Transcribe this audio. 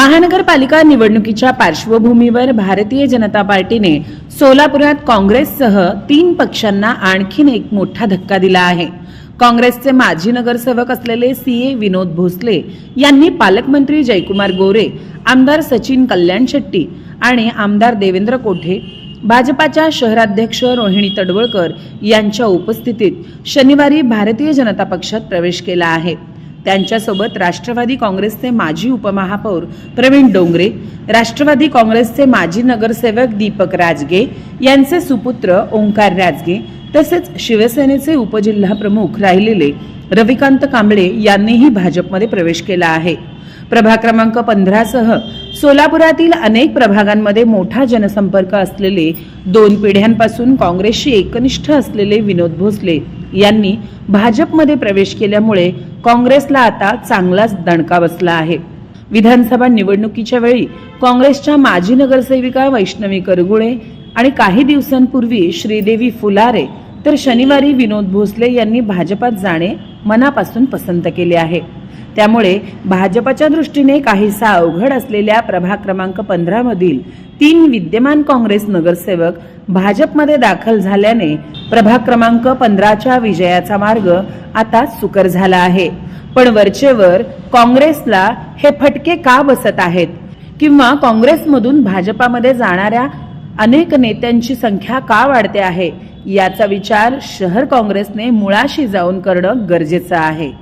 महानगरपालिका निवडणुकीच्या पार्श्वभूमीवर भारतीय जनता पार्टीने सोलापुरात काँग्रेससह 3 पक्षांना आणखीन एक मोठा धक्का दिला आहे। काँग्रेसचे माजी नगरसेवक असलेले सीए विनोद भोसले यांनी पालकमंत्री जयकुमार गोरे, आमदार सचिन कल्याण शेट्टी आणि आमदार देवेंद्र कोठे, भाजपाच्या शहराध्यक्ष रोहिणी तडवळकर यांच्या उपस्थितीत शनिवारी भारतीय जनता पक्षात प्रवेश केला आहे। त्यांच्यासोबत राष्ट्रवादी काँग्रेसचे माजी उपमहापौर प्रवीण डोंगरे, राष्ट्रवादी काँग्रेसचे माजी नगरसेवक दीपक राजगे यांचे सुपुत्र ओंकार राजगे तसेच शिवसेनेचे उपजिल्हा प्रमुख राहिलेले रविकांत कांबळे यांनीही भाजपमध्ये प्रवेश केला आहे। प्रभाग क्रमांक 15 सह सोलापुरातील अनेक प्रभागांमध्ये मोठा जनसंपर्क असलेले 2 पिढ्यांपासून काँग्रेसशी एकनिष्ठ असलेले विनोद भोसले यांनी भाजपमध्ये प्रवेश केल्यामुळे काँग्रेसला आता चांगलाच दणका बसला आहे। विधानसभा निवडणुकीच्या वेळी काँग्रेसच्या माजी नगरसेविका वैष्णवी करगुळे आणि काही दिवसांपूर्वी श्रीदेवी फुलारे तर शनिवारी विनोद भोसले यांनी भाजपात जाणे मनापासून पसंत केले आहे। त्यामुळे भाजपच्या दृष्टीने काहीसा अवघड असलेल्या प्रभाग क्रमांक 15 मधील 3 विद्यमान काँग्रेस नगरसेवक भाजपमध्ये दाखल झाल्याने प्रभाग क्रमांक 15च्या विजयाचा मार्ग आता सुकर झाला आहे। पण वरचेवर काँग्रेसला हे फटके का बसत आहेत किंवा काँग्रेसमधून भाजपामध्ये जाणाऱ्या अनेक नेत्यांची संख्या का वाढते आहे याचा विचार शहर काँग्रेसने मुळाशी जाऊन करणं गरजेचं आहे।